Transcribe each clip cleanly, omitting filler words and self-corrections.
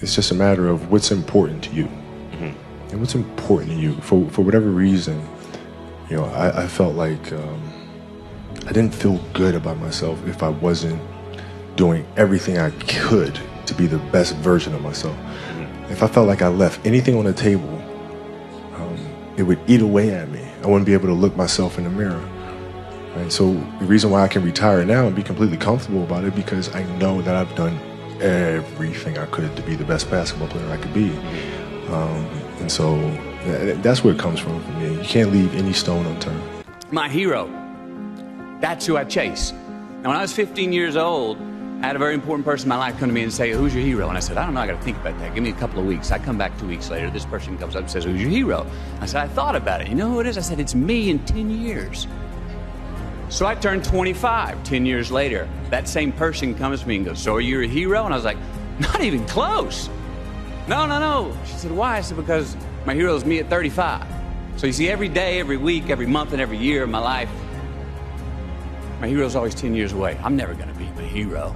It's just a matter of what's important to you. Mm-hmm. And what's important to you. For whatever reason, you know, I felt like I didn't feel good about myself if I wasn't doing everything I could to be the best version of myself. Mm-hmm. If I felt like I left anything on the table, it would eat away at me. I wouldn't be able to look myself in the mirror. Right? So the reason why I can retire now and be completely comfortable about it, because I know that I've done everything I could to be the best basketball player I could be. And so that's where it comes from for me. You can't leave any stone unturned. My hero, that's who I chase. Now, when I was 15 years old, I had a very important person in my life come to me and say, who's your hero? And I said, I don't know, I got to think about that. Give me a couple of weeks. I come back 2 weeks later, this person comes up and says, who's your hero? I said, I thought about it. You know who it is? I said, it's me in 10 years. So I turned 25 10 years later. That same person comes to me and goes, so are you a hero? And I was like, not even close. No. She said, why? I said, because my hero is me at 35. So you see, every day, every week, every month, and every year of my life, my hero's always 10 years away. I'm never going to be my hero.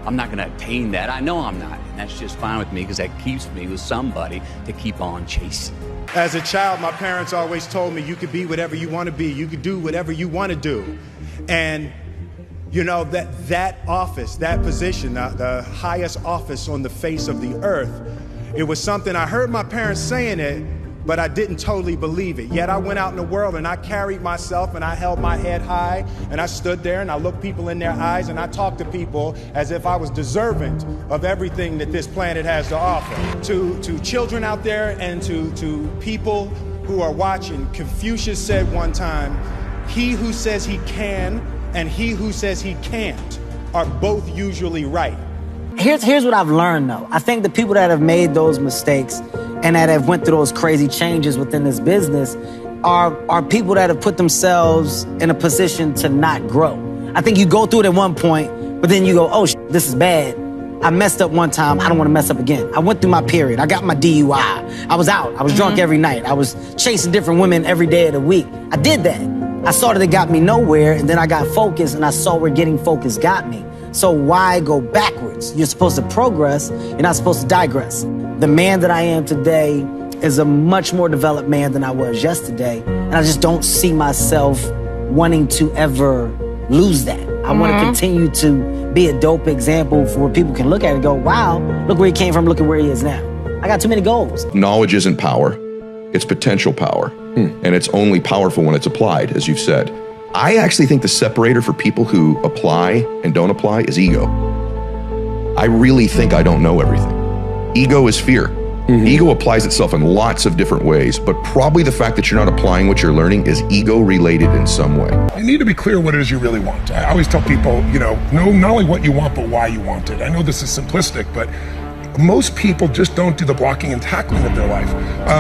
I'm not going to attain that. I know I'm not. And that's just fine with me, because that keeps me with somebody to keep on chasing. As a child, my parents always told me you could be whatever you want to be. You could do whatever you want to do. And, you know, that office, that position, the highest office on the face of the earth, it was something I heard my parents saying it, but I didn't totally believe it. Yet I went out in the world and I carried myself and I held my head high and I stood there and I looked people in their eyes and I talked to people as if I was deserving of everything that this planet has to offer. To children out there and to people who are watching, Confucius said one time, he who says he can and he who says he can't are both usually right. Here's what I've learned, though. I think the people that have made those mistakes and that have went through those crazy changes within this business are people that have put themselves in a position to not grow. I think you go through it at one point, but then you go, oh, this is bad. I messed up one time. I don't want to mess up again. I went through my period. I got my DUI. I was out. I was drunk every night. I was chasing different women every day of the week. I did that. I saw that it got me nowhere, and then I got focused, and I saw where getting focused got me. So why go backwards? You're supposed to progress. You're not supposed to digress. The man that I am today is a much more developed man than I was yesterday, and I just don't see myself wanting to ever lose that. I want to continue to be a dope example for where people can look at it and go, wow, look where he came from, look at where he is now. I got too many goals. Knowledge isn't power. It's potential power. And it's only powerful when it's applied, as you've said. I actually think the separator for people who apply and don't apply is ego. I really think I don't know everything. Ego is fear. Ego applies itself in lots of different ways, but probably the fact that you're not applying what you're learning is ego related in some way. You need to be clear what it is you really want. I always tell people, know not only what you want, but why you want it. I know this is simplistic, but most people just don't do the blocking and tackling of their life.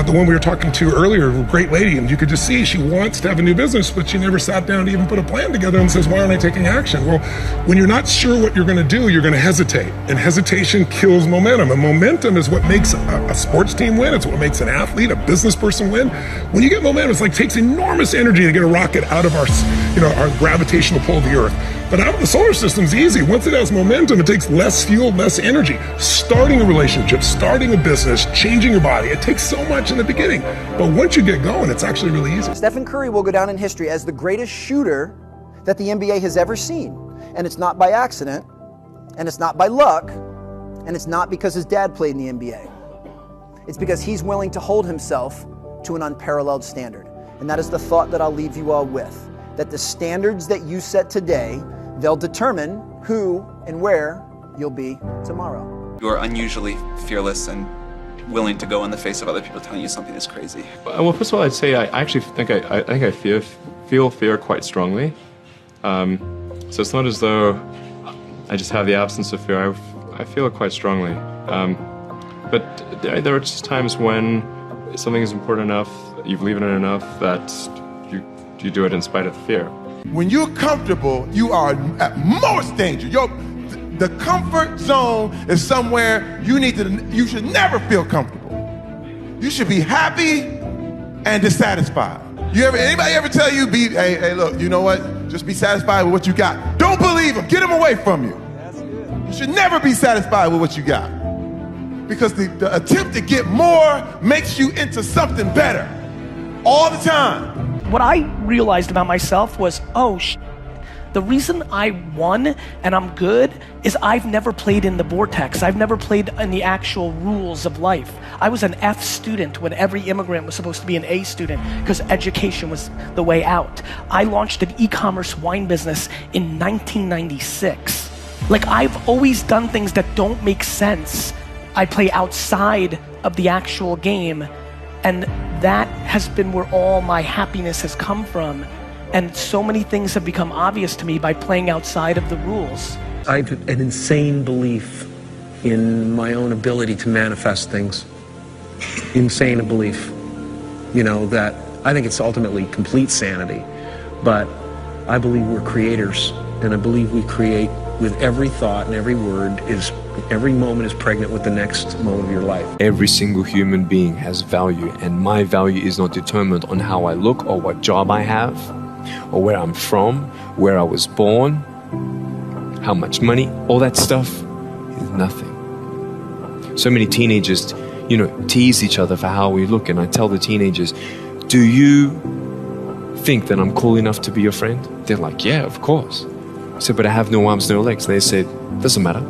The one we were talking to earlier, a great lady, and you could just see she wants to have a new business, but she never sat down to even put a plan together and says, why aren't I taking action? Well, when you're not sure what you're going to do, you're going to hesitate. And hesitation kills momentum. And momentum is what makes a sports team win. It's what makes an athlete, a business person win. When you get momentum, it's like takes enormous energy to get a rocket out of our gravitational pull of the earth. But out of the solar system's easy. Once it has momentum, it takes less fuel, less energy. Starting a relationship, starting a business, changing your body, it takes so much in the beginning. But once you get going, it's actually really easy. Stephen Curry will go down in history as the greatest shooter that the NBA has ever seen. And it's not by accident, and it's not by luck, and it's not because his dad played in the NBA. It's because he's willing to hold himself to an unparalleled standard. And that is the thought that I'll leave you all with. That the standards that you set today, they'll determine who and where you'll be tomorrow. You are unusually fearless and willing to go in the face of other people telling you something is crazy. Well, first of all, I'd say I actually think I feel fear quite strongly. So it's not as though I just have the absence of fear. I feel it quite strongly. But there are just times when something is important enough, you believe in it enough that you do it in spite of the fear. When you're comfortable, you are at most danger. The comfort zone is somewhere you should never feel comfortable. You should be happy and dissatisfied. Anybody ever tell you, hey, look, you know what? Just be satisfied with what you got. Don't believe them. Get them away from you. You should never be satisfied with what you got. because the attempt to get more makes you into something better all the time. What I realized about myself was, the reason I won and I'm good is I've never played in the vortex. I've never played in the actual rules of life. I was an F student when every immigrant was supposed to be an A student because education was the way out. I launched an e-commerce wine business in 1996. Like, I've always done things that don't make sense. I play outside of the actual game, and that has been where all my happiness has come from. And so many things have become obvious to me by playing outside of the rules. I have an insane belief in my own ability to manifest things. Insane belief. You know, that I think it's ultimately complete sanity. But I believe we're creators, and I believe we create with every thought and every word. Every moment is pregnant with the next moment of your life. Every single human being has value, and my value is not determined on how I look or what job I have, or where I'm from, where I was born, how much money. All that stuff is nothing. So many teenagers, tease each other for how we look, and I tell the teenagers, do you think that I'm cool enough to be your friend? They're like, yeah, of course. I said, but I have no arms, no legs. They said, doesn't matter.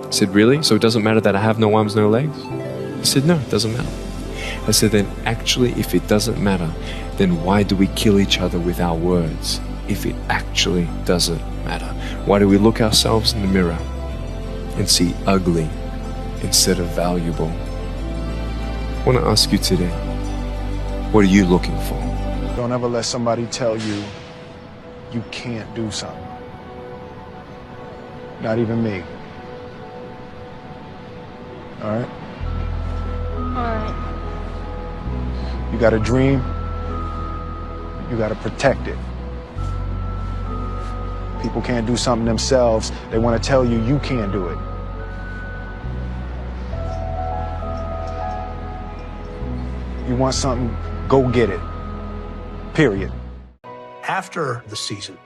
I said, really? So it doesn't matter that I have no arms, no legs? I said, no, it doesn't matter. I said, then actually, if it doesn't matter, then why do we kill each other with our words if it actually doesn't matter? Why do we look ourselves in the mirror and see ugly instead of valuable? I want to ask you today, what are you looking for? Don't ever let somebody tell you you can't do something. Not even me. All right? All right. You got a dream, you got to protect it. People can't do something themselves. They want to tell you can't do it. You want something, go get it. Period. After the season,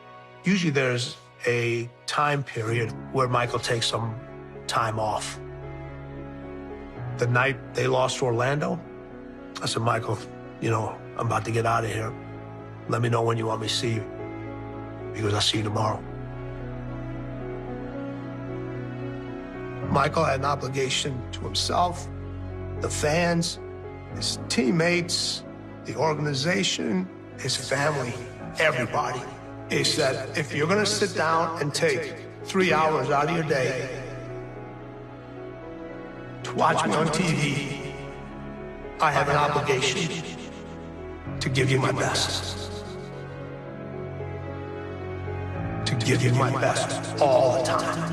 usually there's a time period where Michael takes some time off. The night they lost to Orlando, I said, Michael, I'm about to get out of here. Let me know when you want me to see you, because I'll see you tomorrow. Michael had an obligation to himself, the fans, his teammates, the organization, his family, everybody. He said, if you're gonna sit down and take 3 hours out of your day to watch me on TV, I have an obligation to give you my best. To give you my best all the time.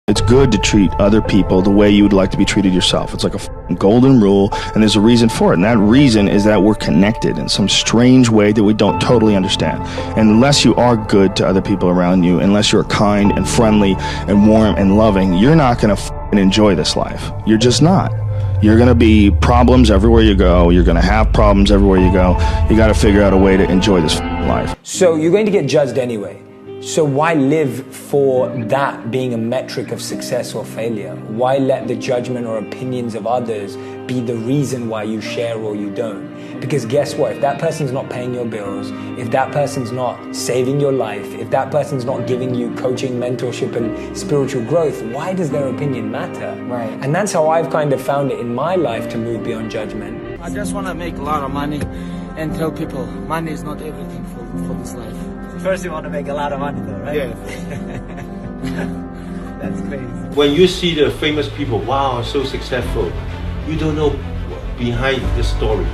It's good to treat other people the way you would like to be treated yourself. It's like a golden rule, and there's a reason for it. And that reason is that we're connected in some strange way that we don't totally understand. And unless you are good to other people around you, unless you're kind and friendly and warm and loving, you're not going to enjoy this life. You're just not. You're going to be problems everywhere you go. You're going to have problems everywhere you go. You got to figure out a way to enjoy this life. So you're going to get judged anyway. So why live for that being a metric of success or failure? Why let the judgment or opinions of others be the reason why you share or you don't? Because guess what? If that person's not paying your bills, if that person's not saving your life, if that person's not giving you coaching, mentorship, and spiritual growth, why does their opinion matter? Right. And that's how I've kind of found it in my life to move beyond judgment. I just want to make a lot of money and tell people money is not everything for this life. First you want to make a lot of money though, right? Yeah. That's crazy. When you see the famous people, wow, so successful, you don't know behind the story,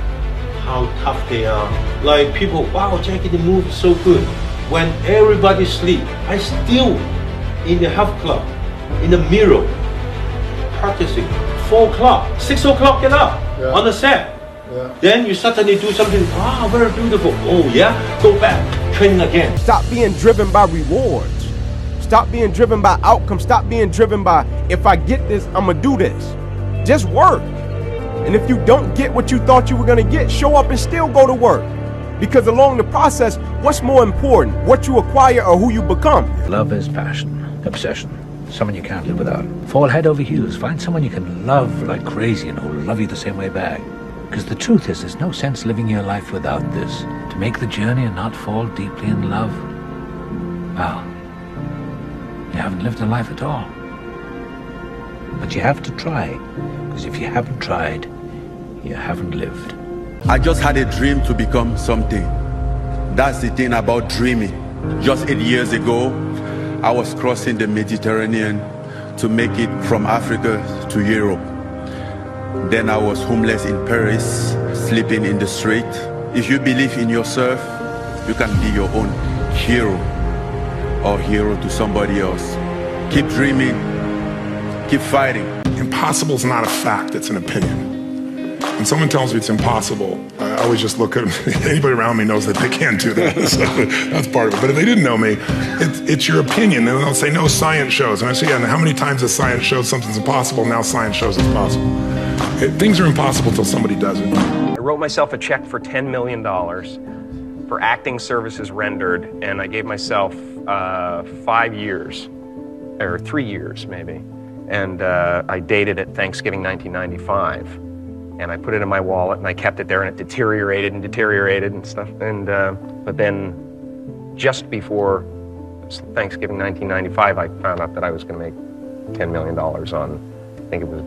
how tough they are. Like people, wow, Jackie, the move is so good. When everybody sleep, I still in the health club, in the mirror, practicing. 4 o'clock, 6 o'clock, get up on the set. Yeah. Then you suddenly do something, very beautiful. Oh yeah, go back, training again. Stop being driven by rewards. Stop being driven by outcomes. Stop being driven by, if I get this, I'm gonna do this. Just work. And if you don't get what you thought you were gonna get, show up and still go to work. Because along the process, what's more important? What you acquire or who you become? Love is passion, obsession, someone you can't live without. Fall head over heels. Find someone you can love like crazy and who'll love you the same way back. Because the truth is, there's no sense living your life without this. To make the journey and not fall deeply in love, well, you haven't lived a life at all. But you have to try. Because if you haven't tried, you haven't lived. I just had a dream to become something. That's the thing about dreaming. Just 8 years ago, I was crossing the Mediterranean to make it from Africa to Europe. Then I was homeless in Paris, sleeping in the street. If you believe in yourself, you can be your own hero or hero to somebody else. Keep dreaming, keep fighting. Impossible is not a fact, it's an opinion. When someone tells me it's impossible, I always just look at them. Anybody around me knows that they can't do that. So that's part of it. But if they didn't know me, it's your opinion. And they'll say, no, science shows. And I say, yeah, and how many times has science showed something's impossible? Now science shows it's possible. Things are impossible until somebody does it. I wrote myself a check for $10 million for acting services rendered, and I gave myself 5 years, or 3 years maybe. And I dated it Thanksgiving 1995. And I put it in my wallet, and I kept it there, and it deteriorated and stuff. And but then, just before Thanksgiving 1995, I found out that I was going to make $10 million on, I think it was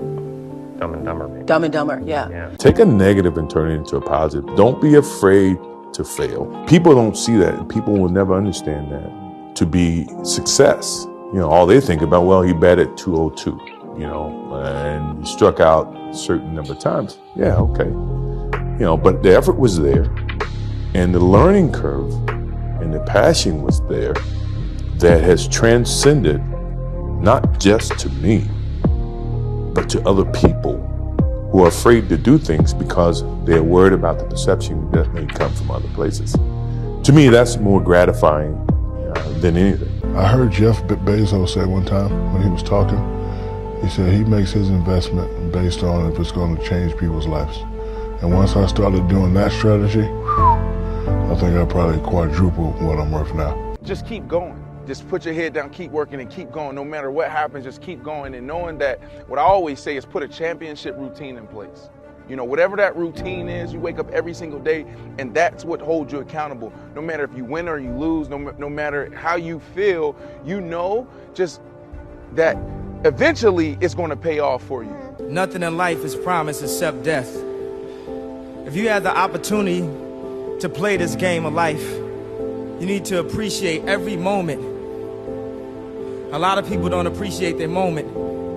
Dumb and Dumber. Maybe. Dumb and Dumber, yeah. Take a negative and turn it into a positive. Don't be afraid to fail. People don't see that, and people will never understand that to be success. You know, all they think about, well, he batted 202, you know, and he struck out a certain number of times. Yeah, okay. You know, but the effort was there, and the learning curve and the passion was there that has transcended not just to me, but to other people who are afraid to do things because they're worried about the perception that may come from other places. To me, that's more gratifying than anything. I heard Jeff Bezos say one time when he was talking, he said he makes his investment based on if it's going to change people's lives. And once I started doing that strategy, I think I probably quadrupled what I'm worth now. Just keep going. Just put your head down, keep working, and keep going. No matter what happens, just keep going. And knowing that, what I always say is put a championship routine in place. You know, whatever that routine is, you wake up every single day, and that's what holds you accountable. No matter if you win or you lose, no matter how you feel, you know just that eventually it's going to pay off for you. Nothing in life is promised except death. If you have the opportunity to play this game of life, you need to appreciate every moment. A lot of people don't appreciate their moment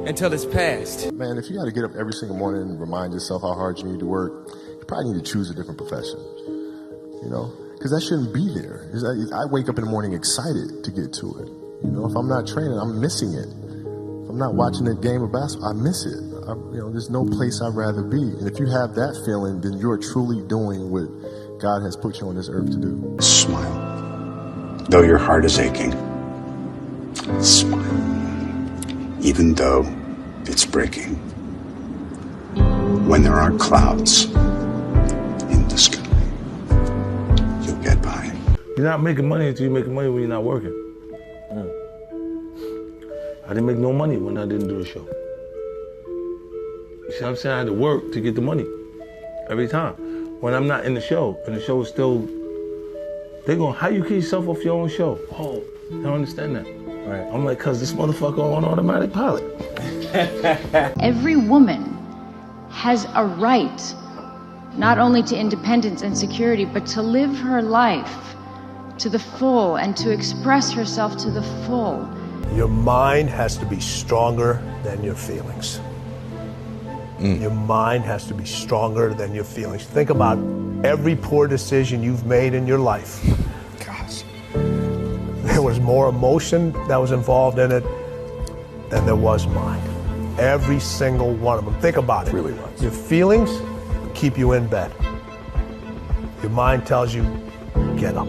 until it's past. Man, if you got to get up every single morning and remind yourself how hard you need to work, you probably need to choose a different profession, you know, because that shouldn't be there. I wake up in the morning excited to get to it. You know, if I'm not training, I'm missing it. If I'm not watching a game of basketball, I miss it. You know, there's no place I'd rather be. And if you have that feeling, then you're truly doing what God has put you on this earth to do. Smile, though your heart is aching. Smile, even though it's breaking. When there are clouds in the sky, you'll get by. You're not making money until you're making money when you're not working. I didn't make no money when I didn't do the show. You see what I'm saying? I had to work to get the money every time. When I'm not in the show, and the show is still, they're going, how you keep yourself off your own show? Oh, I don't understand that. Right. I'm like, cause this motherfucker on automatic pilot. Every woman has a right, not only to independence and security, but to live her life to the full and to express herself to the full. Your mind has to be stronger than your feelings. Your mind has to be stronger than your feelings. Think about every poor decision you've made in your life. Gosh. There was more emotion that was involved in it than there was mind. Every single one of them. Think about it. Really was. Your feelings keep you in bed. Your mind tells you, get up.